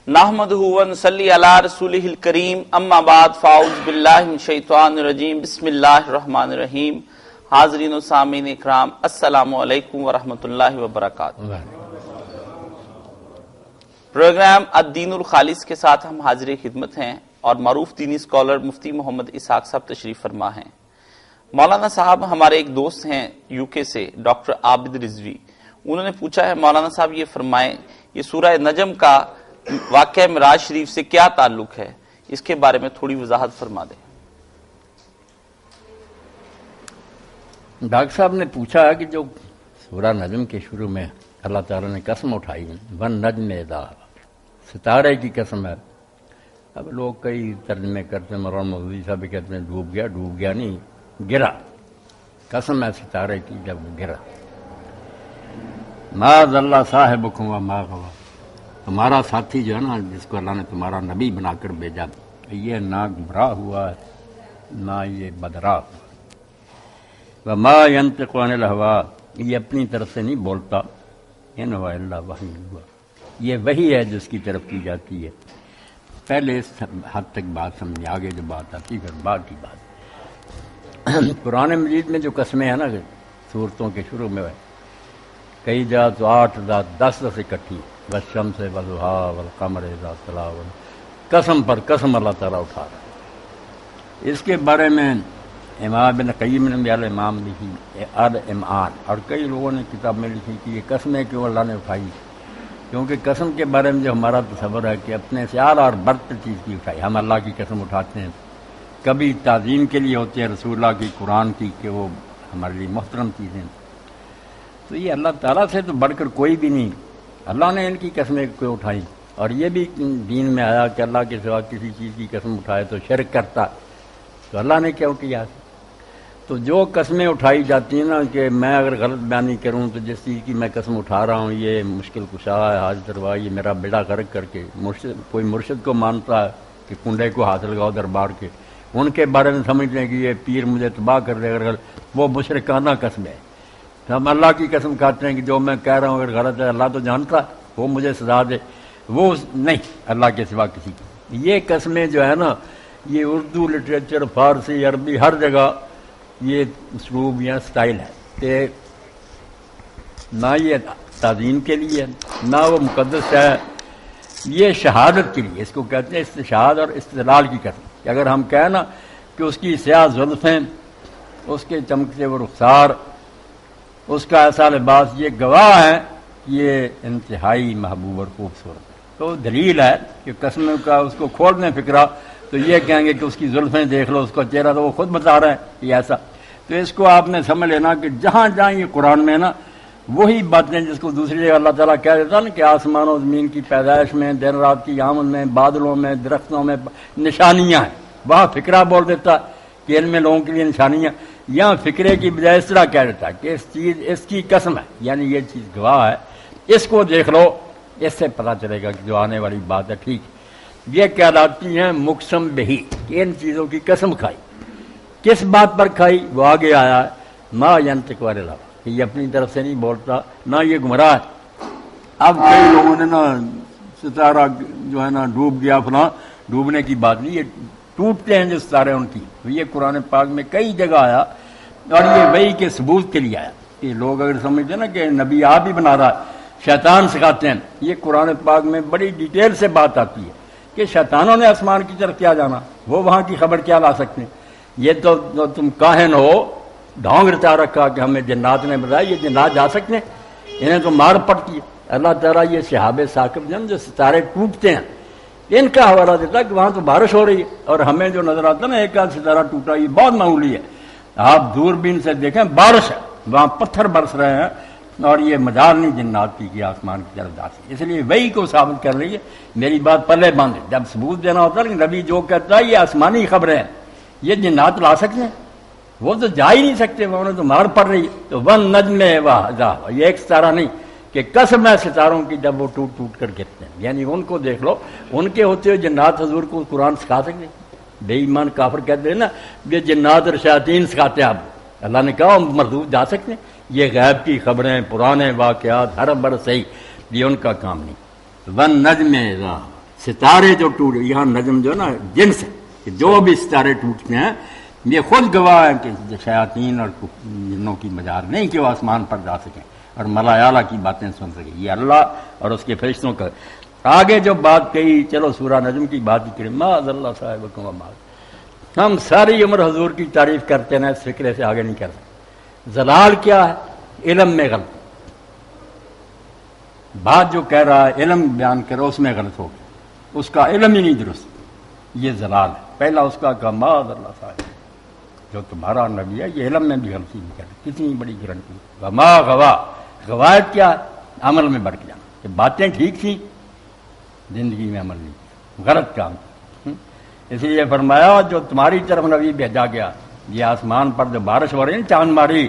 نحمدہ ونصلی علی رسولہ الکریم اما بعد فاعوذ باللہ من الشیطان الرجیم بسم اللہ الرحمن الرحیم۔ حاضرین و سامعین اکرام، السلام علیکم ورحمۃ اللہ وبرکاتہ۔ پروگرام الدین الخالص کے ساتھ ہم حاضر خدمت ہیں اور معروف دینی اسکالر مفتی محمد اسحاق صاحب تشریف فرما ہیں۔ مولانا صاحب ہمارے ایک دوست ہیں یو کے سے، ڈاکٹر عابد رضوی، انہوں نے پوچھا ہے مولانا صاحب یہ فرمائیں یہ سورہ نجم کا واقعہ معراج شریف سے کیا تعلق ہے، اس کے بارے میں تھوڑی وضاحت فرما دیں۔ ڈاکٹر صاحب نے پوچھا کہ جو سورہ نجم کے شروع میں اللہ تعالیٰ نے قسم اٹھائی ون نجم اذا ستارے کی قسم ہے۔ اب لوگ کئی ترجمے کرتے ہیں، مولانا مودودی صاحب بھی کہتے ہیں ڈوب گیا نہیں، گرا، قسم ہے ستارے کی جب گرا۔ ما ضل صاحبکم وما غوی، تمہارا ساتھی جو ہے نا جس کو اللہ نے تمہارا نبی بنا کر بھیجا، یہ نہ گمراہ ہوا ہے نہ یہ بدراہ ہوا۔ وما ينطق عن الهوى، یہ اپنی طرف سے نہیں بولتا، ان هو الا وحی ہوا، یہ وحی ہے جس کی طرف کی جاتی ہے۔ پہلے اس حد تک بات سمجھیں، آگے جو بات آتی پھر بعد کی بات۔ قرآن مجید میں جو قسمیں ہیں نا سورتوں کے شروع میں کئی جگہ تو 8 10 اکٹھی، والشمس والضحیٰ والقمر اذا تلاها، قسم پر قسم اللہ تعالیٰ اٹھا رہا ہے۔ اس کے بارے میں امام ابن قیم نے امام لکھی الامعان، اور کئی لوگوں نے کتاب میں لکھی کہ یہ قسمیں کیوں اللہ نے اٹھائی، کیونکہ قسم کے بارے میں جو ہمارا تصور ہے کہ اپنے سے اعلیٰ اور برتر چیز کی اٹھائی، ہم اللہ کی قسم اٹھاتے ہیں، کبھی تعظیم کے لیے ہوتے ہیں رسول اللہ کی، قرآن کی، کہ وہ ہمارے لیے محترم چیزیں، تو یہ اللہ تعالیٰ سے تو بڑھ کر کوئی بھی نہیں، اللہ نے ان کی قسمیں کیوں اٹھائی۔ اور یہ بھی دین میں آیا کہ اللہ کے سوا کسی چیز کی قسم اٹھائے تو شرک کرتا، تو اللہ نے کیوں کیا؟ تو جو قسمیں اٹھائی جاتی ہیں نا کہ میں اگر غلط بیانی کروں تو جس چیز کی میں قسم اٹھا رہا ہوں یہ مشکل کشا ہے، حاجت روا، یہ میرا بیڑا غرق کر کے، کوئی مرشد کو مانتا ہے کہ کنڈے کو ہاتھ لگاؤ دربار کے، ان کے بارے میں سمجھتے ہیں کہ یہ پیر مجھے تباہ کر دے اگر وہ مشرکانہ قسم ہے۔ ہم اللہ کی قسم کھاتے ہیں کہ جو میں کہہ رہا ہوں اگر غلط ہے اللہ تو جانتا ہے، وہ مجھے سزا دے، وہ نہیں اللہ کے سوا کسی کی۔ یہ قسمیں جو ہے نا یہ اردو لٹریچر، فارسی، عربی، ہر جگہ یہ اسلوب یا سٹائل ہے کہ نہ یہ تعظیم کے لیے نہ وہ مقدس ہے، یہ شہادت کے لیے، اس کو کہتے ہیں استشہاد اور استدلال کی قسم۔ کہ اگر ہم کہیں نا کہ اس کی سیاہ زلفیں، اس کے چمکتے وہ رخسار، اس کا ایسا لباس، یہ گواہ ہے یہ انتہائی محبوب اور خوبصورت، تو دلیل ہے کہ قسم کا اس کو کھول دیں فکرہ تو یہ کہیں گے کہ اس کی زلفیں دیکھ لو، اس کا چہرہ، تو وہ خود بتا رہا ہے یہ ایسا۔ تو اس کو آپ نے سمجھ لینا کہ جہاں جہاں یہ قرآن میں نا وہی باتیں جس کو دوسری جگہ اللہ تعالیٰ کہہ دیتا نا کہ آسمان و زمین کی پیدائش میں، دن رات کی آمد میں، بادلوں میں، درختوں میں نشانیاں ہیں، وہاں فکرہ بول دیتا کہ ان میں لوگوں کے لیے نشانیاں، یہاں فکرے کی بجائے اس طرح کہہ دیتا کہ اس کی قسم ہے، یعنی یہ چیز گواہ ہے، اس کو دیکھ لو، اس سے پتہ چلے گا کہ جو آنے والی بات ہے ٹھیک۔ یہ کہلاتی ہیں مقسم بہی، کہ ان چیزوں کی قسم کھائی۔ کس بات پر کھائی وہ آگے آیا ہے، ما ینطق عن الہوی، کہ یہ اپنی طرف سے نہیں بولتا، نہ یہ گمراہ ہے۔ اب کئی لوگوں نے نا ستارہ جو ہے نا ڈوب گیا فلاں، ڈوبنے کی بات نہیں، یہ ٹوٹتے ہیں جو ستارے ان کی، تو یہ قرآن پاک میں کئی جگہ آیا، اور یہ وحی کے ثبوت کے لیے آیا کہ لوگ اگر سمجھتے ہیں نا کہ نبی آپ ہی بنا رہا ہے، شیطان سکھاتے ہیں، یہ قرآن پاک میں بڑی ڈیٹیل سے بات آتی ہے کہ شیطانوں نے آسمان کی طرف کیا جانا، وہ وہاں کی خبر کیا لا سکتے ہیں؟ یہ تو تم کاہن ہو، ڈھونگ رچا رکھا کہ ہمیں جنات نے بتایا، یہ جنات جا سکتے ہیں؟ انہیں تو مار پڑتی ہے۔ اللہ تعالیٰ یہ شہاب ثاقب جو ستارے ٹوٹتے ہیں ان کا حوالہ دیتا کہ وہاں تو بارش ہو رہی ہے، اور ہمیں جو نظر آتا نا ایک آدھ ستارہ ٹوٹا، یہ بہت معمولی ہے، آپ دوربین سے دیکھیں بارش ہے، وہاں پتھر برس رہے ہیں، اور یہ مجال نہیں جنات کی کہ آسمان کی طرف جا سکے۔ اس لیے وہی کو ثابت کر رہی ہے، میری بات پلے باندھے، جب ثبوت دینا ہوتا ہے کہ نبی جو کہتا ہے یہ آسمانی خبریں ہیں، یہ جنات لا سکتے ہیں، وہ تو جا ہی نہیں سکتے، وہ انہیں تو مار پڑ رہی ہے۔ تو ون نجم اذا، یہ ایک ستارہ نہیں کہ قسم ہے ستاروں کی جب وہ ٹوٹ ٹوٹ کر گرتے ہیں، یعنی ان کو دیکھ لو، ان کے ہوتے ہوئے جنات حضور کو قرآن سکھا سکتے؟ بے ایمان کافر کہتے ہیں نا یہ جنات اور شیاطین سکھاتے ہیں، اب اللہ نے کہا مردود جا سکتے ہیں، یہ غیب کی خبریں، پرانے واقعات، ہر بر صحیح، یہ ان کا کام نہیں۔ ون نجم اذا، ستارے جو ٹوٹ، یہاں نجم جو نا جنس ہے کہ جو بھی ستارے ٹوٹتے ہیں یہ خود گواہ ہے کہ شیاطین اور جنوں کی مجال نہیں کہ وہ آسمان پر جا سکیں اور ملائے اعلیٰ کی باتیں سن سکیں، یہ اللہ اور اس کے فرشتوں کا۔ آگے جو بات کہی، چلو سورہ نجم کی بات ہی کریں، معاذ اللہ صاحبکم ومعاذ، ہم ساری عمر حضور کی تعریف کرتے ہیں، اس فکرے سے آگے نہیں کر سکتے۔ زلال کیا ہے؟ علم میں غلط، بات جو کہہ رہا ہے علم بیان کرو اس میں غلط ہو گیا، اس کا علم ہی نہیں درست، یہ زلال ہے۔ پہلا اس کا کہا معاذ اللہ صاحب، جو تمہارا نبی ہے یہ علم میں بھی غلطی نہیں کرے، کتنی بڑی گارنٹی۔ وما غوا، غوایت کیا ہے؟ عمل میں بڑھ جانا، کہ باتیں ٹھیک تھیں زندگی میں عمل نہیں کیا، غلط کام۔ اس لیے فرمایا جو تمہاری طرف نبی بھیجا گیا، یہ آسمان پر جو بارش ہو رہی ہے چاند ماری،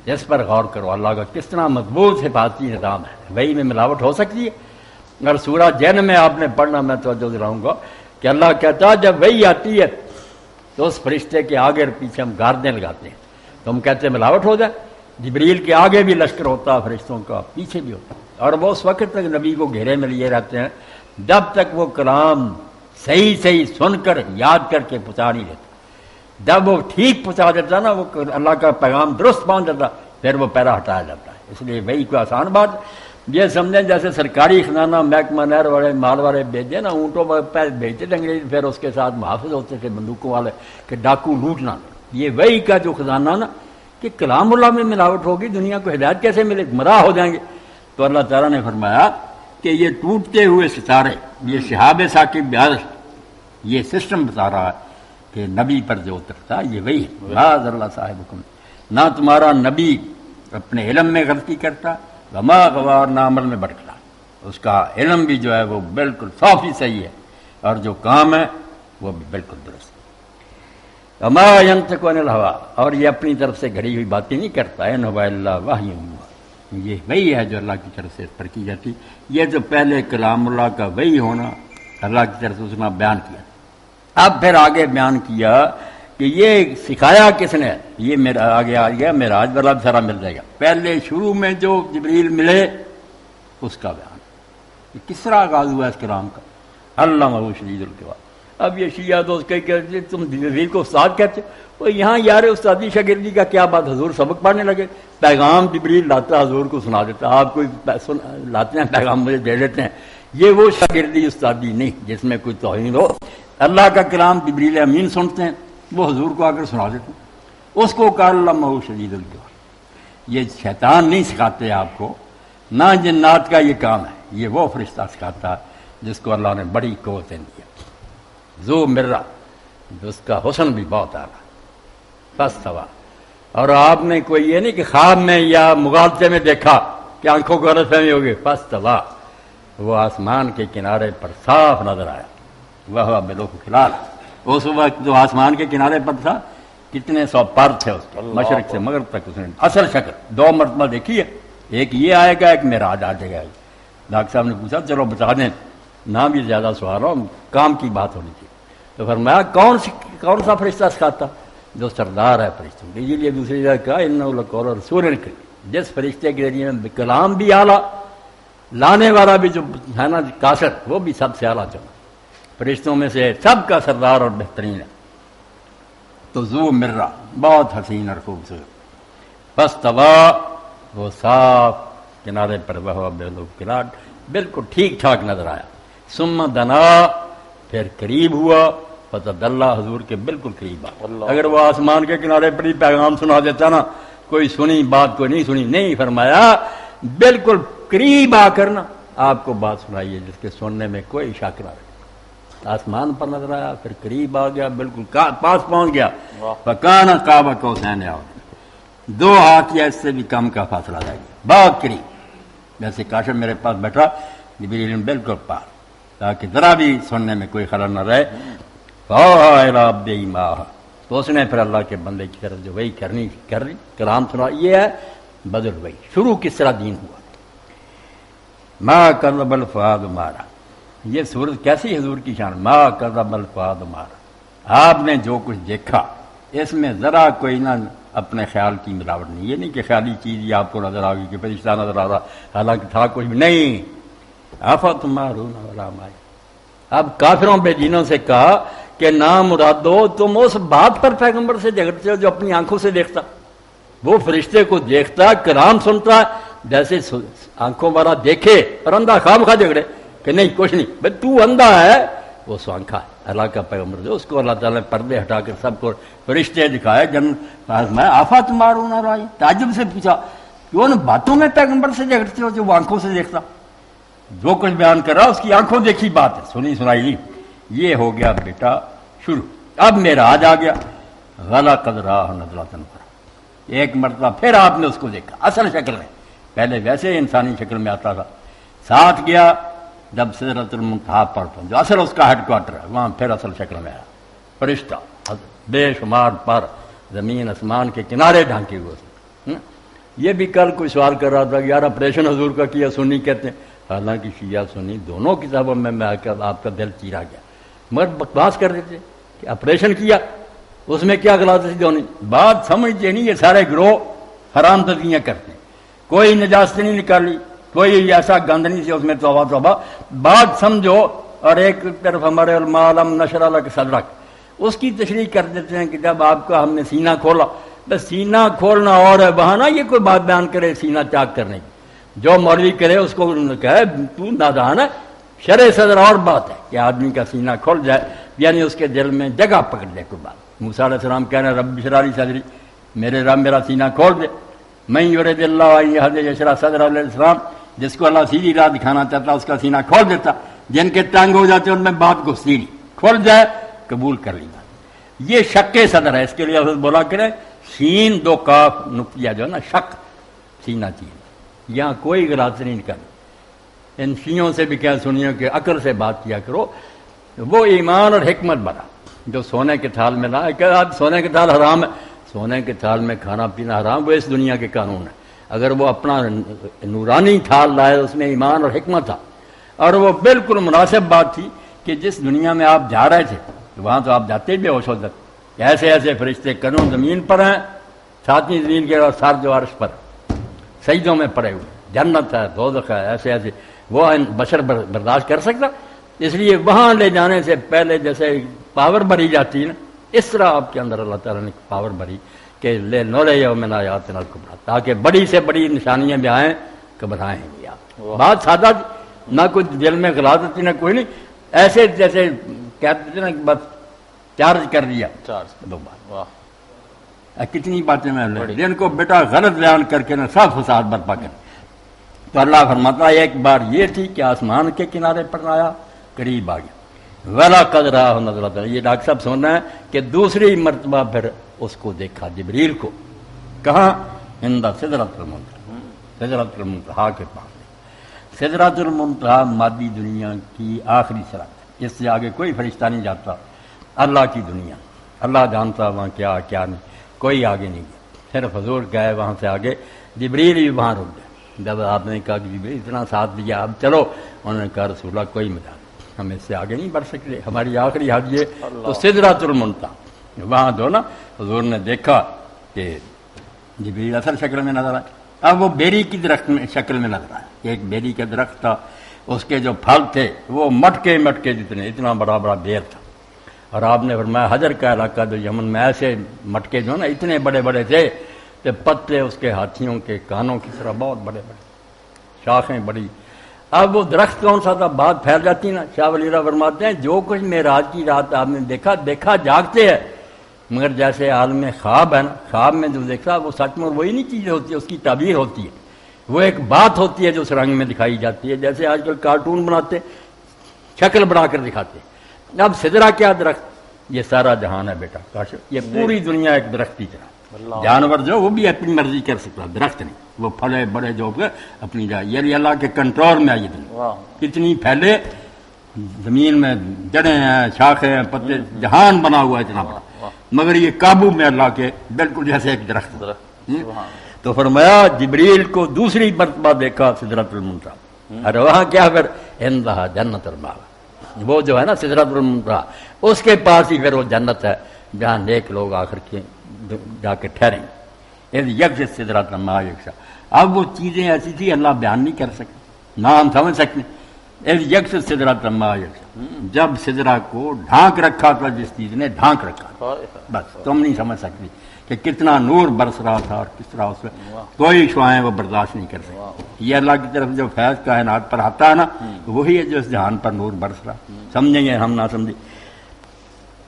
اس پر غور کرو، اللہ کا کس طرح مضبوط حفاظتی نظام ہے۔ وہی میں ملاوٹ ہو سکتی ہے؟ اگر سورہ جن میں آپ نے پڑھنا، میں توجہ دلاؤں گا کہ اللہ کہتا ہے جب وہی آتی ہے تو اس فرشتے کے آگے اور پیچھے ہم گاردیں لگاتے ہیں، تو ہم کہتے ہیں ملاوٹ ہو جائے۔ جبریل کے آگے بھی لشکر ہوتا ہے، فرشتوں کا پیچھے بھی ہوتا ہے، اور وہ اس وقت تک نبی کو گھیرے میں لیے رہتے ہیں جب تک وہ کلام صحیح صحیح سن کر یاد کر کے پہنچا نہیں دیتا۔ جب وہ ٹھیک پہنچا دیتا نا، وہ اللہ کا پیغام درست پہنچ جاتا، پھر وہ پیرا ہٹایا جاتا ہے۔ اس لیے وہی کوئی آسان بات یہ سمجھیں جیسے سرکاری خزانہ محکمہ نہر والے مال والے بھیجے نا، اونٹوں پر پہلے بھیجتے تھے انگریز، پھر اس کے ساتھ محافظ ہوتے تھے بندوقوں والے کہ ڈاکو لوٹ نہ لیں۔ یہ وہی کا جو خزانہ نا کہ کلام اللہ میں ملاوٹ ہوگی، دنیا کو ہدایت کیسے ملے، گمراہ ہو جائیں گے۔ تو اللہ تعالیٰ نے فرمایا کہ یہ ٹوٹتے ہوئے ستارے، یہ شہاب ثاقب بارش، یہ سسٹم بتا رہا ہے کہ نبی پر جو اترتا یہ وہی ہے۔ معاذ اللہ صاحبکم، نہ تمہارا نبی اپنے علم میں غلطی کرتا، وما غوا، نہ عمل میں بھٹکتا، اس کا علم بھی جو ہے وہ بالکل 100% صحیح ہے، اور جو کام ہے وہ بھی بالکل درست ہے۔ وما ينطق عن الهوى، اور یہ اپنی طرف سے گھڑی ہوئی باتیں نہیں کرتا، ان هو الا وحی یوحى، یہ وہی ہے جو اللہ کی طرف سے اس پر کی جاتی۔ یہ جو پہلے کلام اللہ کا وہی ہونا اللہ کی طرف سے اس نے بیان کیا، اب پھر آگے بیان کیا کہ یہ سکھایا کس نے، یہ میرا آگے آ گیا معراج والا بھی سارا مل جائے گا۔ پہلے شروع میں جو جبریل ملے اس کا بیان، یہ کس طرح آغاز ہوا اس کلام کا، علمہ شدید القویٰ۔ اب یہ شیعہ دوست کہ تم جبریل کو استاد کہتے ہو، یہاں یار استادی شاگردی کا کیا بات، حضور سبق پڑھنے لگے، پیغام جبریل لاتا حضور کو سنا دیتا، آپ کوئی لاتے ہیں پیغام مجھے دے دیتے ہیں، یہ وہ شاگردی استادی نہیں جس میں کوئی توہین ہو۔ اللہ کا کلام جبریل امین سنتے ہیں، وہ حضور کو آ کر سنا دیتے ہیں، اس کو کہا علمہ شدید القویٰ۔ یہ شیطان نہیں سکھاتے آپ کو، نہ جنات کا یہ کام ہے، یہ وہ فرشتہ سکھاتا ہے جس کو اللہ نے بڑی قوتیں دی، ذو مرہ، اس کا حسن بھی بہت اعلیٰ، فاستویٰ۔ اور آپ نے کوئی یہ نہیں کہ خواب میں یا مغالطے میں دیکھا کہ آنکھوں کو غلط فہمی ہوگی، فاستویٰ، وہ آسمان کے کنارے پر صاف نظر آیا، وہ بالافق العلی، اس وقت جو آسمان کے کنارے پر تھا کتنے 100 پر تھے اس کے، مشرق سے مغرب تک اس نے اصل شکل 2 مرتبہ دیکھی ہے، ایک یہ آئے گا، ایک معراج آ جائے گا۔ ڈاکٹر صاحب نے پوچھا چلو بتا دیں، نہ بھی زیادہ سوال ہو، کام کی بات ہونی چاہیے۔ تو فرمایا کون سا فرشتہ سکھاتا؟ جو سردار ہے فرشتوں کے۔ اسی لیے دوسری جگہ کہا انہ لقول رسول کریم، جس فرشتے کے ذریعے میں کلام بھی اعلیٰ، لانے والا بھی جو ہے نا کاسر، وہ بھی سب سے اعلیٰ چلا، فرشتوں میں سے سب کا سردار اور بہترین ہے۔ تو ذو مرہ، بہت حسین اور خوبصورت، فاستویٰ، وہ صاف کنارے پر، وہ بالافق العلی، بالکل ٹھیک ٹھاک نظر آیا۔ ثم دنا، پھر قریب ہوا، فتدلی، حضور کے بالکل قریب آ۔ اگر وہ آسمان کے کنارے پر ہی پیغام سنا دیتا نا، کوئی سنی بات کوئی نہیں سنی، نہیں، فرمایا بالکل قریب آ کر نا آپ کو بات سنائیے جس کے سننے میں کوئی شک نہ رہے۔ آسمان پر نظر آیا، پھر قریب آ گیا، بالکل پاس پہنچ گیا، فکان قاب قوسین او ادنیٰ، 2 ہاتھ یا اس سے بھی کم کا فاصلہ رہ گیا، بہت قریب، جیسے کاشف میرے پاس بیٹھا، جبریل بالکل پاس، تاکہ ذرا بھی سننے میں کوئی خلل نہ رہے۔ فَأَوْحَىٰ إِلَىٰ عَبْدِهِ مَا أَوْحَىٰ، تو اس نے پھر اللہ کے بندے کی طرف جو وہی کر رہی کلام سنا۔ یہ ہے بدل وہی، شروع کس طرح دین ہوا۔ مَا كَذَبَ الْفُؤَادُ مَا رَأَىٰ، یہ صورت کیسی حضور کی شان، مَا كَذَبَ الْفُؤَادُ مَا رَأَىٰ، آپ نے جو کچھ دیکھا اس میں ذرا کوئی نہ اپنے خیال کی ملاوٹ نہیں، یہ نہیں کہ خیالی چیز یہ آپ کو نظر آ گئی کہ فرشتہ نظر آ رہا، حالانکہ تھا کچھ بھی نہیں۔ آفَتُمَارُونَ وَلَا مَا، اب کافروں بے دینوں سے کہا کہ نام مرادو تم اس بات پر پیغمبر سے جھگڑتے ہو جو اپنی آنکھوں سے دیکھتا. وہ فرشتے کو دیکھتا، کلام سنتا، جیسے آنکھوں والا دیکھے اور اندھا خام خواہ جھگڑے کہ نہیں کچھ نہیں بھائی تو اندھا ہے، وہ سوانکھا ہے. اللہ کا پیغمبر جو اس کو اللہ تعالیٰ نے پردے ہٹا کر سب کو فرشتے دکھائے. میں آفات مارون اور آئی تعجب سے پوچھا کہ ان باتوں میں پیغمبر سے جھگڑتے ہو جو وہ آنکھوں سے دیکھتا. جو کچھ بیان کر رہا اس کی آنکھوں دیکھی بات ہے، سنی سنائی. یہ ہو گیا بیٹا شروع. اب میرا آج آ گیا غلا قدرہ نظراتن پر. ایک مرتبہ پھر آپ نے اس کو دیکھا اصل شکل میں، پہلے ویسے انسانی شکل میں آتا تھا. ساتھ گیا جب سدرۃ المنتہا پر جو اصل اس کا ہیڈ کوارٹر ہے وہاں پھر اصل شکل میں آیا. فرشتہ بے شمار پر، زمین آسمان کے کنارے ڈھانکے ہوئے. یہ بھی کل کوئی سوال کر رہا تھا کہ یار آپریشن حضور کا کیا سنی کہتے ہیں. حالانکہ شیعہ سنی دونوں کتابوں میں آپ کا دل چیرا گیا، مگر بکواس کر دیتے کہ آپریشن کیا اس میں کیا غلطی ہونی. بات سمجھتے نہیں، یہ سارے گروہ حرام تزیاں کرتے ہیں. کوئی نجاست نہیں نکالی، کوئی ایسا گند نہیں تھی اس میں. توبہ توبہ بات سمجھو. اور ایک طرف ہمارے علماء علم نشر اللہ کے صدرک اس کی تشریح کر دیتے ہیں کہ جب آپ کا ہم نے سینہ کھولا، بس سینہ کھولنا اور ہے وہاں نہ یہ کوئی بات بیان کرے سینہ چاک کرنے کی. جو مولوی کرے اس کو کہے تو نادان ہے. شرع صدر اور بات ہے کہ آدمی کا سینہ کھل جائے، یعنی اس کے دل میں جگہ پکڑ لے کوئی بات. موسیٰ علیہ السلام کہہ رہے ہیں رب اشرح لی صدری، میرے رب میرا سینہ کھول دے. من یرید اللہ ان یہدیہ یشرح صدرہ علیہ السلام، جس کو اللہ سیدھی راہ دکھانا چاہتا اس کا سینہ کھول دیتا. جن کے تنگ ہو جاتے ان میں بات گھستی نہیں، کھول جائے قبول کر لی بات. یہ شک صدر ہے. اس کے لیے حضرت بولا کرے سین دو کاف نقطہ جو ہے نا شک سینہ چیز. یہاں کوئی غلط نہیں نکل. ان شیعوں سے بھی کیا سنیے کہ عقل سے بات کیا کرو. وہ ایمان اور حکمت بنا جو سونے کے تھال میں لا کہ آج سونے کے تھال حرام ہے، سونے کے تھال میں کھانا پینا حرام، وہ اس دنیا کے قانون ہے. اگر وہ اپنا نورانی تھال لائے اس میں ایمان اور حکمت تھا، اور وہ بالکل مناسب بات تھی کہ جس دنیا میں آپ جا رہے تھے وہاں تو آپ جاتے بے ہوش ہو جاتے. ایسے ایسے فرشتے کنوں زمین پر ہیں، ساتویں زمین کے اور سر جو عرش پر سجدوں میں پڑے ہوئے. جنت ہے، دوزخ ہے، ایسے ایسے وہ بشر برداشت کر سکتا. اس لیے وہاں لے جانے سے پہلے جیسے پاور بھری جاتی ہے نا، اس طرح آپ کے اندر اللہ تعالیٰ نے پاور بھری کہ لے نورے یومنا آیاتنا الکبریٰ، تاکہ بڑی سے بڑی نشانیاں بھی آئیں گھبرائیں گی آپ. بات سادہ نہ کوئی دل میں غلاظت نہ کوئی نہیں. ایسے جیسے کہتے تھے نا کہ بس چارج کر دیا دو بار. کتنی باتیں میں جن کو بیٹا غلط بیان کر کے نا سب فساد برپا کر. تو اللہ فرماتا ہے ایک بار یہ تھی کہ آسمان کے کنارے پر آیا، قریب آ گیا. ولا قدرہ نظرت. یہ ڈاکٹر صاحب سن رہے ہیں کہ دوسری مرتبہ پھر اس کو دیکھا جبریل کو. کہاں؟ عند سدرۃ المنتہا، سدرۃ المنتہا کے پاس. سدرۃ المنتہا مادی دنیا کی آخری سرحد، اس سے آگے کوئی فرشتہ نہیں جاتا. اللہ کی دنیا اللہ جانتا وہاں کیا کیا نہیں، کوئی آگے نہیں گیا. صرف حضور گئے وہاں سے آگے. جبریل بھی وہاں رک گئے. جب آپ نے کہا کہ جبریل اتنا ساتھ دیا اب چلو، انہوں نے کہا رسول اللہ کوئی مجال ہم اس سے آگے نہیں بڑھ سکتے، ہماری آخری حد یہ. تو سدرۃ المنتہا وہاں دو نا حضور نے دیکھا کہ جبریل اصل شکل میں نظر آئے. اب وہ بیری کی درخت میں شکل میں نظر آیا. ایک بیری کا درخت تھا، اس کے جو پھل تھے وہ مٹکے مٹکے جتنے، اتنا بڑا بڑا بیر تھا. اور آپ نے فرمایا حجر کا علاقہ جو یمن میں ایسے مٹکے جو نا اتنے بڑے بڑے تھے کہ پتے اس کے ہاتھیوں کے کانوں کی طرح بہت بڑے بڑے، شاخیں بڑی. اب وہ درخت کون سا تھا؟ بات پھیل جاتی نا. شاہ ولی اللہ فرماتے ہیں جو کچھ معراج کی رات آپ نے دیکھا جاگتے ہے، مگر جیسے عالم خواب ہے نا، خواب میں جو دیکھا وہ سچ میں وہی نہیں چیز ہوتی ہے، اس کی تعبیر ہوتی ہے. وہ ایک بات ہوتی ہے جو اس رنگ میں دکھائی جاتی ہے، جیسے آج کل کارٹون بناتے شکل بنا کر دکھاتے. اب سدرہ کیا درخت؟ یہ سارا جہان ہے بیٹا کاش. یہ پوری دنیا ایک درخت کی طرح. جانور جو وہ بھی اپنی مرضی کر سکتا، درخت نہیں. وہ پھلے بڑے جو اپنی جائے، یہ اللہ کے کنٹرول میں آئی دنیا. کتنی پھیلے زمین میں جڑیں ہیں، شاخیں ہیں، پتے، جہان بنا ہوا ہے اتنا بڑا، مگر یہ قابو میں اللہ کے بالکل جیسے ایک درخت. تو فرمایا جبریل کو دوسری مرتبہ دیکھا سدرۃ المنتہا. اور وہاں کیا پھر عندہا جنت المأویٰ، وہ جو ہے نا سدرۃ المنتہا اس کے پاس ہی پھر وہ جنت ہے جہاں نیک لوگ آخر کے جا کے ٹھہریں. یکش سدرۃ المأویٰ. اب وہ چیزیں ایسی تھی اللہ بیان نہیں کر سکتے، نہ ہم سمجھ سکتے. یکس سدرا تما جب سدرا کو ڈھانک رکھا تھا جس چیز نے ڈھانک رکھا تھا، بس تم نہیں سمجھ سکتی کہ کتنا نور برس رہا تھا اور کس طرح اس میں کوئی شعائیں وہ برداشت نہیں کر سکتی۔ یہ اللہ کی طرف جو فیض کائنات پر آتا ہے نا، وہی ہے جو اس جہان پر نور برس رہا، سمجھیں گے ہم نہ سمجھیں۔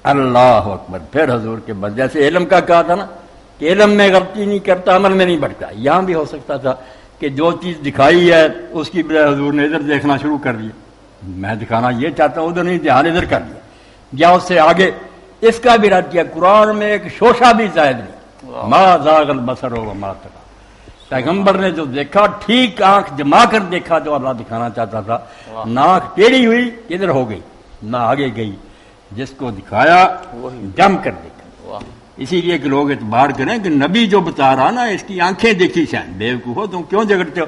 اللہ اکبر۔ پھر حضور کے بعد جیسے علم کا کہا تھا نا کہ علم میں غلطی نہیں کرتا، عمل میں نہیں بڑھتا، یہاں بھی ہو سکتا تھا کہ جو چیز دکھائی ہے اس کی بجائے حضور نے ادھر دیکھنا شروع کر دیا، میں دکھانا یہ چاہتا ہوں ادھر نہیں، دھیان ادھر کر دیا، یا اس سے آگے اس کا بھی رد کیا۔ قرآن میں ایک شوشہ بھی زائد نہیں، ما زاغ البصر وما طغى۔ پیغمبر نے جو دیکھا ٹھیک آنکھ جما کر دیکھا جو اللہ دکھانا چاہتا تھا، نہ آنکھ ٹیڑھی ہوئی ادھر ہو گئی نہ آگے گئی، جس کو دکھایا جم کر دیکھا۔ اسی لیے کہ لوگ اعتبار کریں کہ نبی جو بتا رہا نا اس کی آنکھیں دیکھی شاید، بیوقوف ہو تم کیوں جھگڑتے ہو؟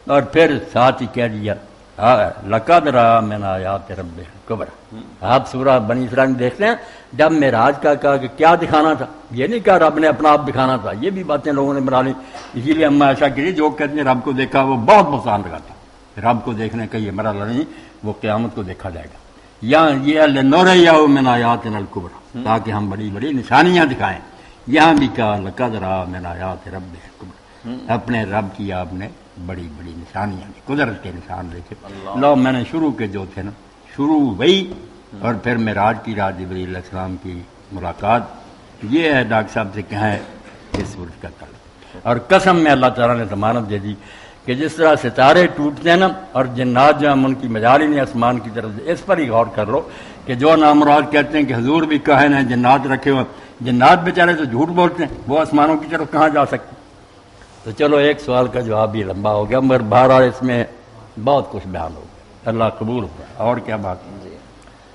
اور پھر ساتھ ہی کہہ دیا لقد رأى من آیات ربہ الکبریٰ۔ آپ سورہ بنی اسرائیل میں دیکھتے ہیں جب معراج کا کہا کہ کیا دکھانا تھا، یہ نہیں کہا رب نے اپنا آپ دکھانا تھا، یہ بھی باتیں لوگوں نے بنا لی۔ اسی لیے اما عائشہ کی جو کہتے ہیں رب کو دیکھا وہ بہت بہتان لگاتا، رب کو دیکھنے کا یہ مرحلہ نہیں، وہ قیامت کو دیکھا جائے گا۔ یا یہ لنریہ من آیاتنا الکبریٰ، تاکہ ہم بڑی بڑی نشانیاں دکھائیں۔ یہاں بھی کہا لقد رأى من آیات ربہ الکبریٰ، اپنے رب کی آپ نے بڑی بڑی نشانیاں دی، قدرت کے نشان دیکھے۔ لو میں نے شروع کے جو تھے نا، شروع وہی اور پھر معراج کی رات جبریل علیہ السلام کی ملاقات، یہ ہے ڈاکٹر صاحب سے کہیں اس سورج کا تعلق۔ اور قسم میں اللہ تعالیٰ نے ضمانت دے دی کہ جس طرح ستارے ٹوٹتے ہیں نا اور جنات جو ہم ان کی مجال ہی نہیں آسمان کی طرف سے، اس پر ہی غور کر لو کہ جو نامراد کہتے ہیں کہ حضور بھی کاہن ہیں جنات رکھے ہوئے، جنات بیچارے تو جھوٹ بولتے ہیں، وہ آسمانوں کی طرف کہاں جا سکتے؟ تو چلو ایک سوال کا جواب بھی لمبا ہو گیا، مگر بہرحال اس میں بہت کچھ بیان ہو گیا، اللہ قبول ہوا۔ اور کیا بات ہے؟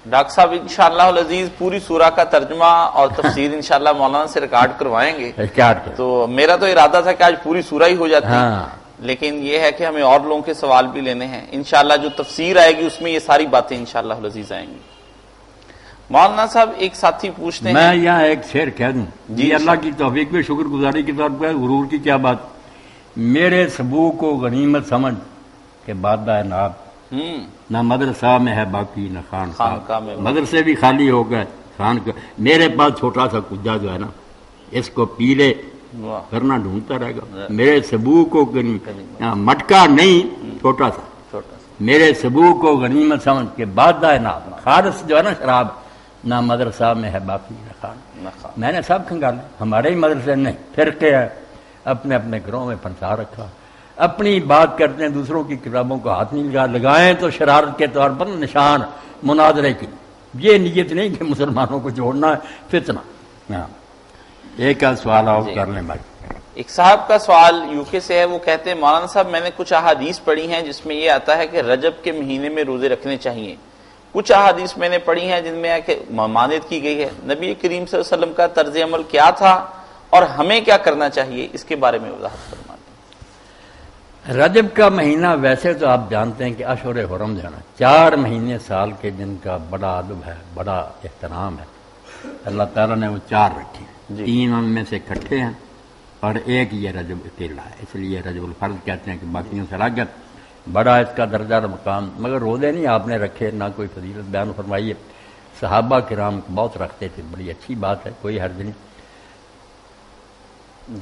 ڈاکٹر صاحب انشاءاللہ العزیز پوری سورہ کا ترجمہ اور تفسیر انشاءاللہ مولانا سے ریکارڈ کروائیں گے۔ تو میرا تو ارادہ تھا کہ آج پوری سورہ ہی ہو جاتی، لیکن یہ ہے کہ ہمیں اور لوگوں کے سوال بھی لینے ہیں۔ انشاءاللہ جو تفسیر آئے گی اس میں یہ ساری باتیں انشاءاللہ العزیز آئیں گی۔ مولانا صاحب ایک ساتھی پوچھتے ہیں، میں یہاں ایک شعر کہہ دوں جی، اللہ کی توفیق میں شکر گزاری کے طور پر غرور کی کیا بات، میرے سبو کو غنیمت سمجھ کہ بادہ ناب، نہ مدرسہ میں ہے باقی نہ خان کا، مدرسے بھی خالی ہو گئے، خان کا میرے پاس چھوٹا سا کجا جو ہے نا اس کو پی لے کرنا ڈھونڈتا رہے گا، میرے سبو کو مٹکا نہیں چھوٹا سا، میرے سبو کو غنیمت سمجھ کے بادہ ناب، خالص جو ہے نا شراب، نہ مدرسہ میں ہے باقی نہ خان۔ میں نے سب کھنگالے، ہمارے ہی مدرسے نہیں، فرقے ہیں، اپنے اپنے گھروں میں پھنسا رکھا، اپنی بات کرتے ہیں، دوسروں کی کتابوں کو ہاتھ نہیں لگائیں تو شرارت کے طور پر نشان مناظرے کی، یہ نیت نہیں کہ مسلمانوں کو جوڑنا ہے، فتنہ۔ ایک سوال اور کر لیں بھائی۔ ایک صاحب کا سوال UK سے ہے، وہ کہتے ہیں مولانا صاحب میں نے کچھ احادیث پڑھی ہیں جس میں یہ آتا ہے کہ رجب کے مہینے میں روزے رکھنے چاہیے، کچھ احادیث میں نے پڑھی ہیں جن میں ہے کہ ممانعت کی گئی ہے، نبی کریم صلی اللہ علیہ وسلم کا طرز عمل کیا تھا اور ہمیں کیا کرنا چاہیے، اس کے بارے میں وضاحت فرمائیں۔ رجب کا مہینہ ویسے تو آپ جانتے ہیں کہ اشہر حرم جو ہے نا، 4 مہینے سال کے جن کا بڑا ادب ہے، بڑا احترام ہے، اللہ تعالیٰ نے وہ 4 رکھے، 3 ان میں سے اکٹھے ہیں اور ایک یہ رجب اکیلا ہے، اس لیے رجب الفرد کہتے ہیں کہ باقیوں سے الگ ہے، بڑا اس کا درجہ اور مقام۔ مگر روزے نہیں آپ نے رکھے، نہ کوئی فضیلت بیان فرمائیے، صحابہ کرام بہت رکھتے تھے، بڑی اچھی بات ہے، کوئی حرج نہیں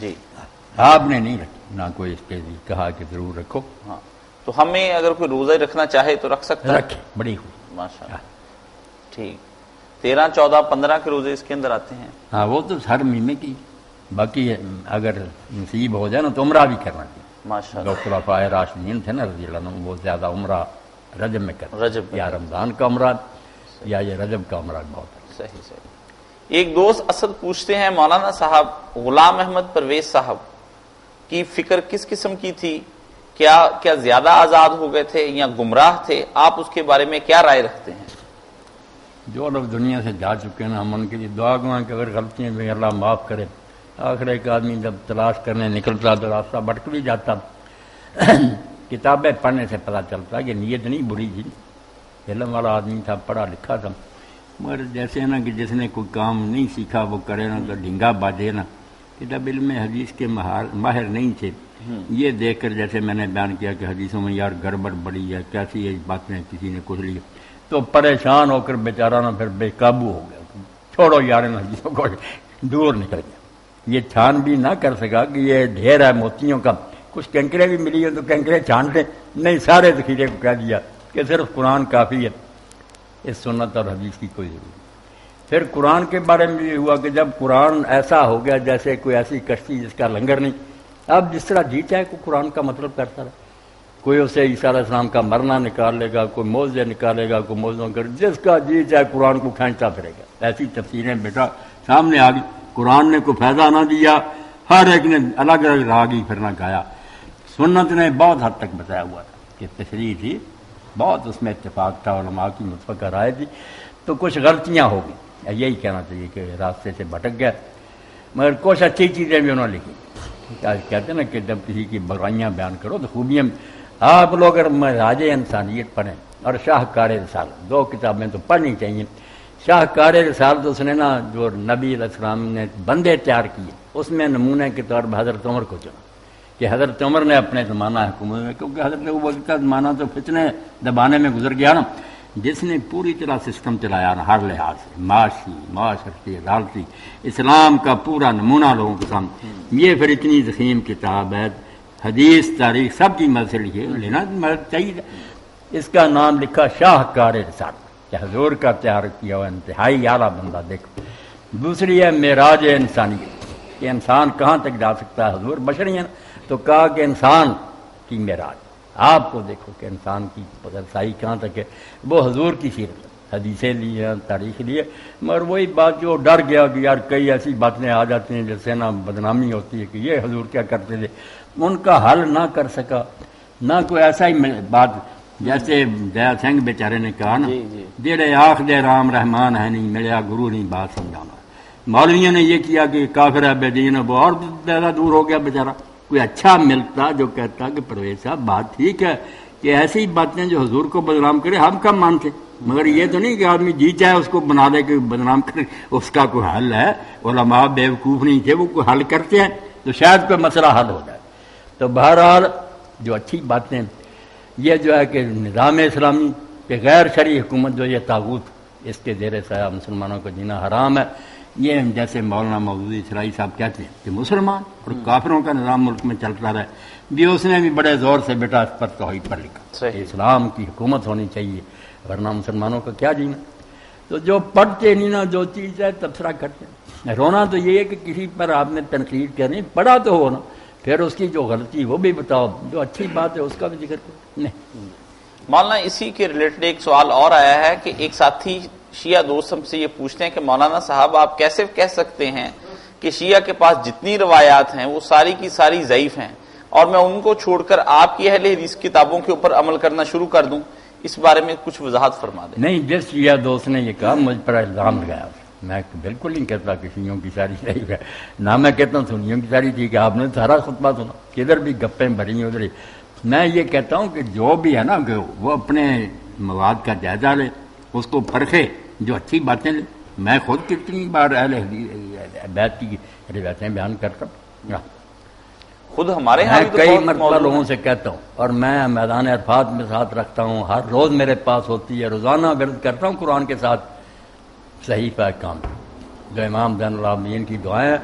جی، آپ نے نہیں رکھی، نہ کوئی اس کے لیے کہا کہ ضرور رکھو۔ ہاں تو ہمیں اگر کوئی روزہ رکھنا چاہے تو رکھ سکتا ہے، رکھے، بڑی خوب، ماشاء اللہ۔ ٹھیک، 13، 14، 15 کے روزے اس کے اندر آتے ہیں؟ ہاں وہ تو ہر مہینے کی، باقی اگر نصیب ہو جائے نا تو عمرہ بھی کرنا چاہیے۔ ماشاء اللہ، جو خلفائے راشدین تھے نا رضی اللہ عنہم، وہ زیادہ عمرہ رجب میں کرتے، رجب میں، یا رمضان کا عمرہ یا یہ رجب کا عمرہ بہت ہے۔ صحیح صحیح۔ ایک دوست اسد پوچھتے ہیں مولانا صاحب، غلام احمد پرویز صاحب کی فکر کس قسم کی تھی؟ کیا زیادہ آزاد ہو گئے تھے یا گمراہ تھے؟ آپ اس کے بارے میں کیا رائے رکھتے ہیں؟ جو لوگ دنیا سے جا چکے ہیں نا، ہم ان کے لیے دعا گویں کہ اگر غلطیاں بھی اللہ معاف کرے۔ آخر ایک آدمی جب تلاش کرنے نکلتا تو راستہ بھٹک بھی جاتا، کتابیں پڑھنے سے پتہ چلتا کہ نیت نہیں بری تھی، علم والا آدمی تھا، پڑھا لکھا تھا، مگر جیسے نا کہ جس نے کوئی کام نہیں سیکھا وہ کرے نا تو ڈھنگا باجے نا، جب علم حدیث کے ماہر نہیں تھے، یہ دیکھ کر جیسے میں نے بیان کیا کہ حدیثوں میں یار گڑبڑ بڑی ہے، کیسی یہ باتیں کسی نے کچھ لی، تو پریشان ہو کر بیچارہ نا پھر بے قابو ہو گیا، چھوڑو یار ان حدیثوں کو، دور نکل گیا۔ یہ چھان بھی نہ کر سکا کہ یہ ڈھیر ہے موتیوں کا، کچھ کنکریں بھی ملی ہیں تو کنکریں چھان لیں، نہیں سارے ذخیرے کو کہہ دیا کہ صرف قرآن کافی ہے، اس سنت اور حدیث کی کوئی ضرورت نہیں۔ پھر قرآن کے بارے میں یہ ہوا کہ جب قرآن ایسا ہو گیا جیسے کوئی ایسی کشتی جس کا لنگر نہیں، اب جس طرح جی چاہے کوئی قرآن کا مطلب کرتا رہا، کوئی اسے عیسیٰ علیہ السلام کا مرنا نکال لے گا، کوئی موضوع نکالے گا، کوئی موضوع کر، جس کا جی چاہے قرآن کو کھینچتا پھرے گا۔ ایسی تفسیریں بیٹا سامنے آ گئی، قرآن نے کوئی فائدہ نہ دیا، ہر ایک نے الگ الگ راگ ہی پھرنا گایا۔ سنت نے بہت حد تک بتایا ہوا تھا کہ تشریح تھی، بہت اس میں اتفاق تھا، علماء کی متفقہ رائے تھی، تو کچھ غلطیاں ہو گئی، یہی کہنا چاہیے کہ راستے سے بھٹک گیا، مگر کچھ اچھی چیزیں بھی انہوں نے لکھی۔ کہتے ہیں نا کہ جب کسی کی برائیاں بیان کرو تو خوبیاں، آپ لوگ اگر مراج انسانیت پڑھیں اور شاہکار رسالت، دو کتابیں تو پڑھنی چاہیے۔ شاہکار رسالت اس نے نا جو نبی علیہ السلام نے بندے تیار کیے، اس میں نمونے کے طور پر حضرت عمر کو چنا کہ حضرت عمر نے اپنے زمانہ حکومت میں، کیونکہ حضرت ابو بکر کا زمانہ تو فتنے دبانے میں گزر گیا نا، جس نے پوری طرح سسٹم چلایا نا، ہر لحاظ سے معاشی، معاشرتی، عدالتی، اسلام کا پورا نمونہ لوگوں کے سامنے۔ یہ پھر اتنی ضخیم کتاب ہے، حدیث، تاریخ سب کی مدد سے لکھی، لینا چاہیے۔ اس کا نام لکھا شاہکار رسالت، کہ حضور کا تیار کیا ہوا انتہائی اعلیٰ بندہ۔ دیکھو دوسری ہے معراج انسانیت، کہ انسان کہاں تک جا سکتا ہے، حضور بشری ہیں تو کہا کہ انسان کی معراج، آپ کو دیکھو کہ انسان کی رسائی کہاں تک ہے، وہ حضور کی سیرت، حدیثیں لی ہیں، تاریخ لی ہے، مگر وہی بات جو ڈر گیا کہ یار کئی ایسی باتیں آ جاتی ہیں جس سے نا بدنامی ہوتی ہے کہ یہ حضور کیا کرتے تھے، ان کا حل نہ کر سکا، نہ کوئی ایسا ہی بات جیسے دیا سنگھ بیچارے نے کہا نا، جڑے آخ دے رام رحمان ہے نہیں، ملیا گرو نہیں بات سمجھانا۔ مولویوں نے یہ کیا کہ کافر ہے بے دین ہے، وہ اور زیادہ دور ہو گیا بیچارہ۔ کوئی اچھا ملتا جو کہتا کہ پرویز صاحب بات ٹھیک ہے کہ ایسی باتیں جو حضور کو بدنام کرے ہم کم مانتے، مگر یہ تو نہیں کہ آدمی جی چاہے اس کو بنا دے کہ بدنام کرے، اس کا کوئی حل ہے۔ علماء بیوقوف نہیں تھے، وہ کوئی حل کرتے ہیں تو شاید کوئی مسئلہ حل ہو جائے۔ تو بہرحال جو اچھی باتیں، یہ جو ہے کہ نظام اسلامی کہ غیر شرعی حکومت جو یہ طاغوت، اس کے زیر سایہ مسلمانوں کو جینا حرام ہے، یہ جیسے مولانا مودودی اسرائی صاحب کہتے ہیں کہ مسلمان اور کافروں کا نظام ملک میں چلتا رہا بھی، اس نے بھی بڑے زور سے بیٹا اس پر توحید پر لکھا کہ اسلام کی حکومت ہونی چاہیے، ورنہ مسلمانوں کا کیا جینا۔ تو جو پڑھتے نہیں نا، جو چیز ہے تبصرہ کرتے ہیں۔ رونا تو یہ ہے کہ کسی پر آپ نے تنقید کرنی، پڑھا تو ہو نا، پھر اس کی جو غلطی وہ بھی بتاؤ، جو اچھی بات ہے اس کا بھی ذکر کرو۔ نہیں مولانا اسی کے ریلیٹڈ ایک سوال اور آیا ہے کہ ایک ساتھی شیعہ دوست ہم سے یہ پوچھتے ہیں کہ مولانا صاحب آپ کیسے کہہ سکتے ہیں کہ شیعہ کے پاس جتنی روایات ہیں وہ ساری کی ساری ضعیف ہیں، اور میں ان کو چھوڑ کر آپ کی اہل حدیث کتابوں کے اوپر عمل کرنا شروع کر دوں؟ اس بارے میں کچھ وضاحت فرما دیں۔ نہیں، جس شیعہ دوست نے یہ کہا مجھ پر الزام لگایا، میں بالکل نہیں کہتا کہ شیعوں کی ساری ضعیف ہے، نہ میں کہتا ہوں سنیوں کی ساری ٹھیک ہے، آپ نے سارا خطبہ سنا، کدھر بھی گپیں بھری ہیں ادھر ہی۔ میں یہ کہتا ہوں کہ جو بھی ہے نا کہ وہ اپنے مواد کا جائزہ لے، اس کو پرکھے، جو اچھی باتیں لے۔ میں خود کتنی بار اہل بیت کی روایتیں بیان کرتا ہوں، خود ہمارے ہاں میں کئی مرتبہ لوگوں سے کہتا ہوں، اور میں میدان عرفات میں ساتھ رکھتا ہوں، ہر روز میرے پاس ہوتی ہے، روزانہ ورد کرتا ہوں قرآن کے ساتھ صحیفہ کام جو امام زین العابدین کی دعائیں،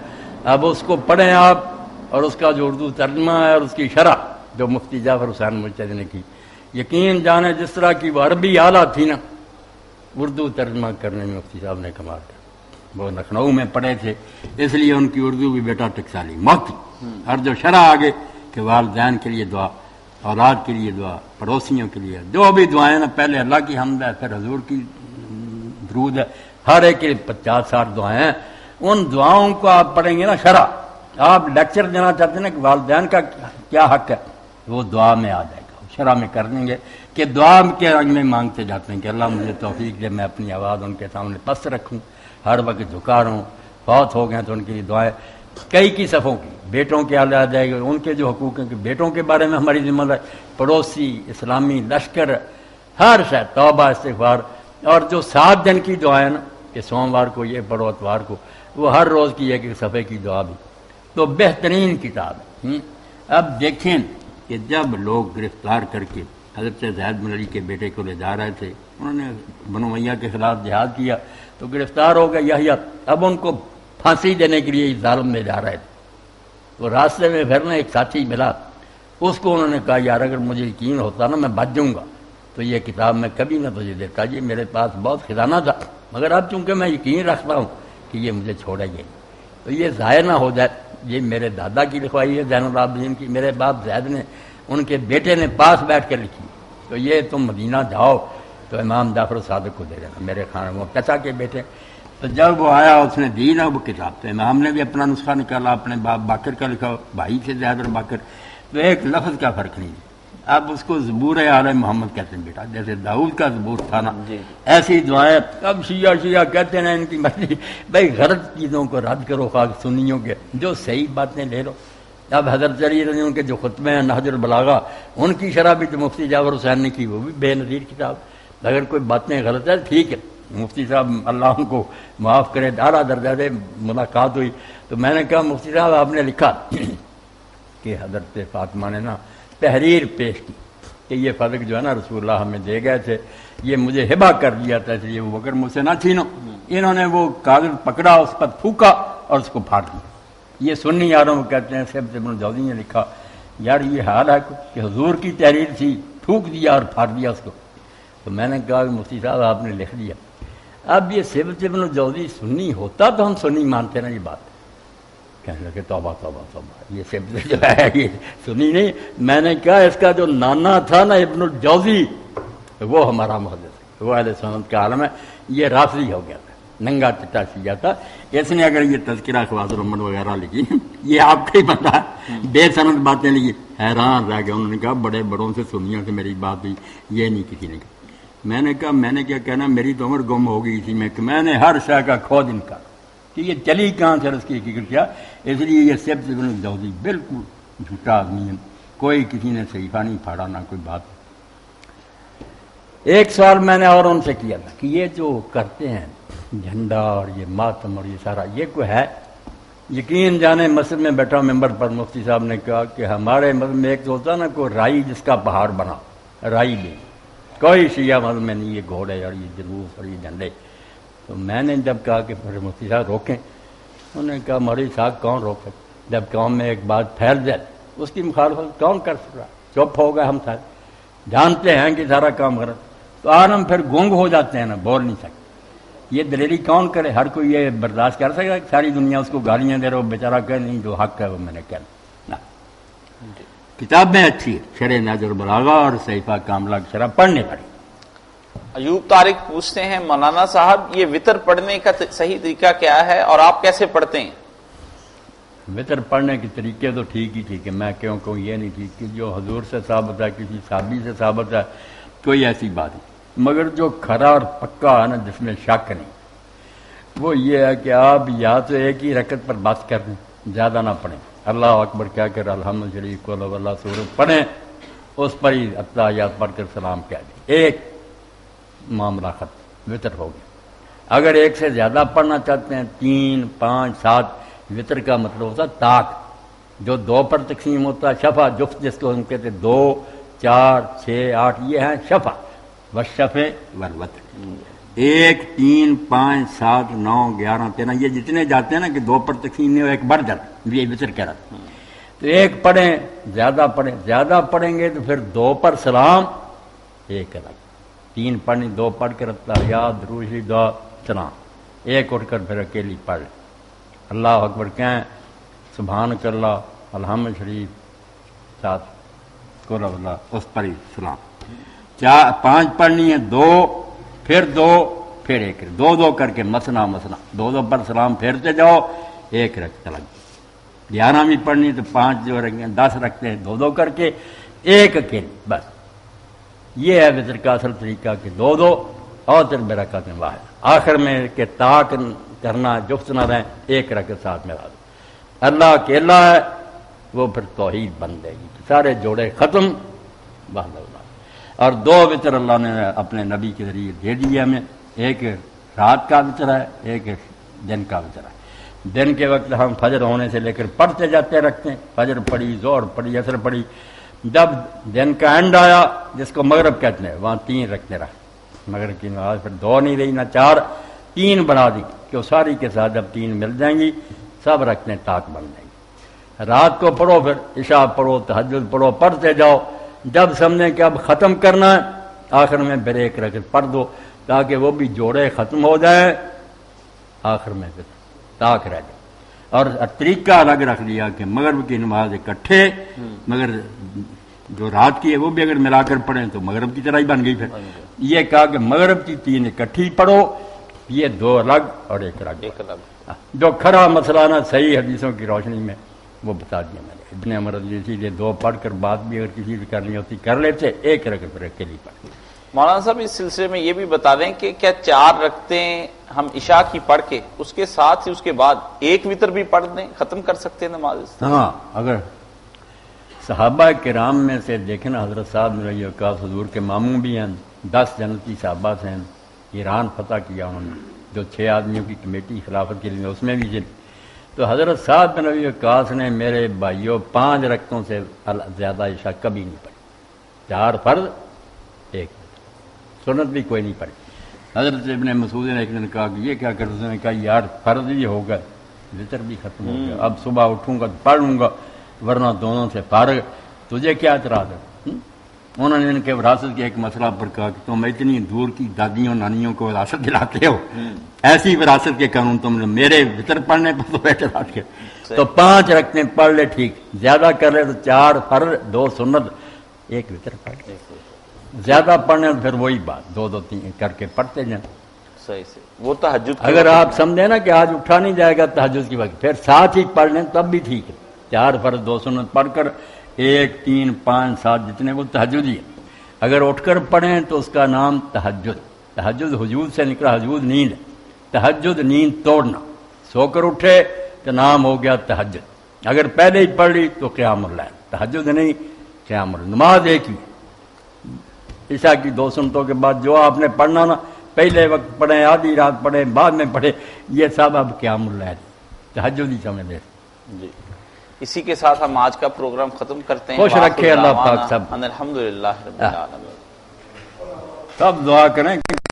اب اس کو پڑھیں آپ، اور اس کا جو اردو ترجمہ ہے اور اس کی شرح جو مفتی جعفر حسین مرشد نے کی، یقین جانے جس طرح کی وہ عربی اعلیٰ تھی نا، اردو ترجمہ کرنے میں مفتی صاحب نے کمال کیا۔ وہ لکھنؤ میں پڑھے تھے، اس لیے ان کی اردو بھی بیٹا ٹکسالی موتی، اور جو شرح آگے کہ والدین کے لیے دعا، اولاد کے لیے دعا، پڑوسیوں کے لیے جو بھی دعائیں نا، پہلے اللہ کی حمد ہے، پھر حضور کی درود ہے، ہر ایک کے 50-60 دعائیں ہیں، ان دعاؤں کو آپ پڑھیں گے نا شرح، آپ لیکچر دینا چاہتے ہیں نا کہ والدین کا کیا حق ہے، وہ دعا میں آ جائے گا، شرح میں کر دیں گے کہ دعا کے رنگ میں مانگتے جاتے ہیں کہ اللہ مجھے توفیق دے، میں اپنی آواز ان کے سامنے پست رکھوں، ہر وقت جھکا رہوں، فوت ہو گئے تو ان کے لیے دعائیں، کئی کی صفوں کی، بیٹوں کے حال آ جائے گا، ان کے جو حقوق ہیں کہ بیٹوں کے بارے میں ہماری ذمہ داری، پڑوسی، اسلامی لشکر، ہر شے، توبہ استغفار، اور جو 7 دن کی دعائیں نا کہ سوموار کو یہ پڑھو، اتوار کو، وہ ہر روز کی ایک صفحے کی دعا بھی تو بہترین کتاب ہے۔ اب دیکھیں کہ جب لوگ گرفتار کر کے حضرت زید بن علی کے بیٹے کو لے جا رہے تھے، انہوں نے بنو امیہ کے خلاف جہاد کیا تو گرفتار ہو گئے یحییٰ، اب ان کو پھانسی دینے کے لیے ظالم لے جا رہے تھے۔ تو راستے میں پھر ایک ساتھی ملا، اس کو انہوں نے کہا یار اگر مجھے یقین ہوتا نا میں بچ جاؤں گا تو یہ کتاب میں کبھی نہ تجھے دیتا، یہ میرے پاس بہت خزانہ تھا، مگر اب چونکہ میں یقین رکھتا ہوں کہ یہ مجھے چھوڑے گے تو یہ ضائع نہ ہو جائے۔ یہ میرے دادا کی لکھوائی ہے زین العابدین کی، میرے باپ زید نے ان کے بیٹے نے پاس بیٹھ کر لکھی، تو یہ تم مدینہ جاؤ تو امام جعفر صادق کو دے دینا، میرے خانے وہ چچا کے بیٹے۔ تو جب وہ آیا اس نے دی نا وہ کتاب، تو امام نے بھی اپنا نسخہ نکالا، اپنے باپ باقر کا لکھا، بھائی سے زید اور باقر، تو ایک لفظ کا فرق نہیں ہے۔ اب اس کو زبور آل محمد کہتے ہیں بیٹا، جیسے داؤد کا زبور تھا نا، ایسی دعائیں۔ اب شیعہ کہتے ہیں ان کی مرضی، بھائی غلط چیزوں کو رد کرو، خاک سنیوں کے جو صحیح باتیں لے لو۔ اب حضرت علی رضی ان کے جو خطبے ہیں نہج البلاغہ، ان کی شرح بھی جو مفتی جعفر حسین نے کی وہ بھی بے نظیر کتاب۔ اگر کوئی باتیں غلط ہے ٹھیک ہے، مفتی صاحب اللہ ان کو معاف کرے، اعلیٰ درجہ سے ملاقات ہوئی تو میں نے کہا مفتی صاحب آپ نے لکھا کہ حضرت فاطمہ نے نا تحریر پیش کی کہ یہ فلک جو ہے نا رسول اللہ ہمیں دے گئے تھے، یہ مجھے ہبہ کر دیا تھا، اس لیے وہ بکر مجھ سے نہ چھینو۔ انہوں نے وہ کاغذ پکڑا، اس پر پھونکا اور اس کو پھاڑ دیا۔ یہ سنی یاروں کو کہتے ہیں، سب سے ابن جوزی نے لکھا یار یہ حال ہے کہ حضور کی تحریر تھی، پھونک دیا اور پھاڑ دیا اس کو۔ تو میں نے کہا کہ مفتی صاحب آپ نے لکھ دیا۔ اب یہ سبت ابن جوزی سنی ہوتا تو ہم سنی مانتے نا، یہ بات کہنے لگے توبہ توبہ توبہ، یہ سبت جو ہے یہ سنی نہیں۔ میں نے کہا اس کا جو نانا تھا نا ابن الجوزی وہ ہمارا محدث ہے، وہ اہل سنت کا عالم ہے، یہ رافضی ہو گیا تھا، ننگا چٹا شیعہ تھا۔ اس نے اگر یہ تذکرہ خواص الرحمن وغیرہ لکھی، یہ آپ کو ہی پتا ہے، بے سند باتیں لکھی، حیران رہ گیا۔ انہوں نے کہا بڑے بڑوں سے سنیوں سے میری بات ہوئی، یہ نہیں کسی نے کہا۔ میں نے کہا میں نے کیا کہنا، میری تو عمر گم ہو گئی تھی، میں نے ہر شے کا کھوج انکار کہ یہ چلی کہاں سے، اس کی فکر کیا۔ اس لیے یہ سبت ابن جوزی بالکل جھوٹا آدمی ہے، کوئی کسی نے صحیفہ نہیں پھاڑا نہ کوئی بات۔ ایک سوال میں نے اور ان سے کیا تھا کہ یہ جو کرتے ہیں جھنڈا اور یہ ماتم اور یہ سارا، یہ کوئی ہے؟ یقین جانے مسجد میں بیٹھا ممبر پر مفتی صاحب نے کہا کہ ہمارے مذہب میں ایک تو ہوتا نا کوئی رائی جس کا پہاڑ بنا، رائی بھی کوئی شیعہ مذہب میں نہیں، یہ گھوڑے اور یہ جلوس اور یہ جھنڈے۔ تو میں نے جب کہا کہ پھر مفتی صاحب روکیں، انہوں نے کہا مولوی صاحب کون روک سکتے، جب قوم میں ایک بات پھیل جائے اس کی مخالفت کون کر سکتا؟ چپ ہو گئے ہم سارے، جانتے ہیں کہ سارا کام غلط، تو آج ہم پھر گونگ ہو جاتے ہیں نا، بول نہیں سکتے۔ یہ دلیری کون کرے؟ ہر کوئی یہ برداشت کر سکے کہ ساری دنیا اس کو گالیاں دے رہا ہو، بیچارہ کہ نہیں جو حق ہے وہ میں نے کہہ نا۔ کتابیں اچھی ہے، شرح نہج البلاغہ اور صحیفہ کاملہ کی شرح پڑھنے پڑی۔ ایوب طارق پوچھتے ہیں مولانا صاحب یہ وطر پڑھنے کا صحیح طریقہ کیا ہے اور آپ کیسے پڑھتے ہیں؟ وطر پڑھنے کے طریقے تو ٹھیک ہی ٹھیک ہے، میں کیوں کہوں یہ نہیں ٹھیک کہ جو حضور سے ثابت ہے، کسی صحابی سے ثابت ہے، کوئی ایسی بات نہیں۔ مگر جو کھرا اور پکا ہے نا جس میں شک نہیں، وہ یہ ہے کہ آپ یا تو ایک ہی رکعت پر بات کر دیں، زیادہ نہ پڑھیں، اللہ اکبر کہہ کر الحمد شریف کو اللہ سورت پڑھیں، اس پر ہی اتحیات پڑھ کر سلام کہہ دیں، ایک معاملہ ختم، وطر ہو گیا۔ اگر ایک سے زیادہ پڑھنا چاہتے ہیں، 3، 5، 7، وطر کا مطلب ہوتا ہے طاق، جو 2 پر تقسیم ہوتا ہے، شفع جفت جس کو ہم کہتے ہیں، 2، 4، 6، 8 یہ ہیں شفع، والشفع والوتر۔ 1، 3، 5، 7، 9، 11، 13 یہ جتنے جاتے ہیں نا کہ 2 پر تقسیم نہیں ہو، ایک بڑھ جاتا ہے، یہ وطر کہہ رہا تھا۔ تو ایک پڑھیں، زیادہ پڑھیں، زیادہ پڑھیں گے تو پھر 2 پر سلام، ایک الگ، 3 پڑھنی، 2 پڑھ کر تحیات درود شریف دعا سلام، ایک اٹھ کر پھر اکیلی پڑھ لیں، اللہ اکبر کہیں، سبحانک اللہ، الحمد شریف ساتھ قل اللہ، اس پر ہی سلام۔ 5 پڑھنی ہے، 2 پھر 2 پھر 1، 2 کر کے مسنا 2 پر سلام پھیرتے جاؤ، 1 رکھتے لگ 11 بھی پڑھنی تو 5 جو رکھیں 10 رکھتے ہیں 2 کر کے، 1 اکیلی، بس یہ ہے وطر کا اصل طریقہ کہ 2 اور پھر برکاتیں واحد، آخر میں کہ طاق کرنا جفت نہ رہیں، 1 رکعت ساتھ میں رہا دو، اللہ اکیلا ہے، وہ پھر توحید بن جائے گی، سارے جوڑے ختم، وحدہ اللہ۔ اور 2 وطر اللہ نے اپنے نبی کے ذریعے دے دیے ہمیں، ایک رات کا وطر ہے، ایک دن کا وطر ہے۔ دن کے وقت ہم فجر ہونے سے لے کر پڑھتے جاتے رکھتے ہیں، فجر پڑھی، ظہر پڑھی، عصر پڑھی، جب دن کا اینڈ آیا جس کو مغرب کہتے ہیں وہاں 3 رکھتے رہے، مغرب کی نماز پھر 2 نہیں رہی نہ 4، 3 بنا دی کہ ساری کے ساتھ جب 3 مل جائیں گی سب رکھتے ٹاک بن جائیں گی۔ رات کو پڑھو، پھر عشاء پڑھو، تہجد پڑھو، پڑھتے جاؤ، جب سمجھیں کہ اب ختم کرنا ہے آخر میں پھر 1 رکعت پڑھ دو تاکہ وہ بھی جوڑے ختم ہو جائے، آخر میں پھر تاک رہ جائے۔ اور طریقہ الگ رکھ لیا کہ مغرب کی نماز اکٹھے، مگر جو رات کی ہے وہ بھی اگر ملا کر پڑھیں تو مغرب کی طرح ہی بن گئی۔ پھر یہ کہا کہ مغرب کی 3 اکٹھی پڑھو، یہ 2 الگ اور 1 الگ۔ جو کھرا مسئلہ نا صحیح حدیثوں کی روشنی میں وہ بتا دیا میں نے۔ ابن عمر اسی لیے 2 پڑھ کر بات بھی اگر کسی بھی کرنی ہوتی کر لیتے، 1 رکعت پھر اکیلی پڑھ۔ مولانا صاحب اس سلسلے میں یہ بھی بتا دیں کہ کیا 4 رکعتیں ہم عشاء کی پڑھ کے اس کے ساتھ ہی اس کے بعد 1 وتر بھی پڑھ دیں، ختم کر سکتے ہیں نماز؟ ہاں، اگر صحابہ کرام میں سے دیکھنا حضرت صاحب نے یہ کہا، حضور کے ماموں بھی ہیں، 10 جنتی صحابہ سے ہیں، ایران فتح کیا انہوں نے، جو 6 آدمیوں کی کمیٹی خلافت کے لیے اس میں بھی جن، تو حضرت صاحب بن نبی وقاص نے میرے بھائیوں 5 رکعتوں سے زیادہ عشاء کبھی نہیں پڑھی، 4 فرض 1 سنت بھی کوئی نہیں پڑھی۔ حضرت ابن مسعود نے ایک دن کہا کہ یہ کیا کرتے، اس نے کہا یار فرض ہی ہوگا، وتر بھی ختم ہو گیا، اب صبح اٹھوں گا تو پڑھ لوں گا، ورنہ دونوں سے فارغ، تجھے کیا اعتراض ہے؟ انہوں نے ان کے وراثت کے ایک مسئلہ پر کہا کہ تم اتنی دور کی دادیوں نانیوں کو وراثت دلاتے ہو، ایسی وراثت کے قانون تم نے میرے وتر پڑھنے پر تو اعتراض کیا؟ تو 5 رکعتیں پڑھ لے ٹھیک، زیادہ کر لے تو 4 فرض 2 سنت 1 وتر پڑھ لے، زیادہ پڑھنے تو پھر وہی بات 2 3 کر کے پڑھتے جائیں۔ صحیح سے وہ تہجد اگر آپ سمجھیں نا کہ آج اٹھا نہیں جائے گا تہجد کی وقت، پھر ساتھ ہی پڑھ لیں تب بھی ٹھیک ہے، 4 فرض 2 سنت پڑھ کر 1 3 5 7 جتنے وہ تہجد ہی ہے۔ اگر اٹھ کر پڑھیں تو اس کا نام تہجد، تہجد حجود سے نکلا، حجود نیند، تہجد نیند توڑنا، سو کر اٹھے تو نام ہو گیا تہجد، اگر پہلے ہی پڑھ لی تو قیام اللیل، تہجد نہیں قیام اللیل، نماز ایک ہی ہے۔ عشاء کی 2 سنتوں کے بعد جو آپ نے پڑھنا نا، پہلے وقت پڑھیں، آدھی رات پڑھیں، بعد میں پڑھیں، یہ سب اب قیام اللیل تہجد ہی سمجھ لیں۔ جی اسی کے ساتھ ہم آج کا پروگرام ختم کرتے ہیں۔ خوش رکھے اللہ پاک سب، الحمدللہ رب العالمین۔ سب دعا کریں کہ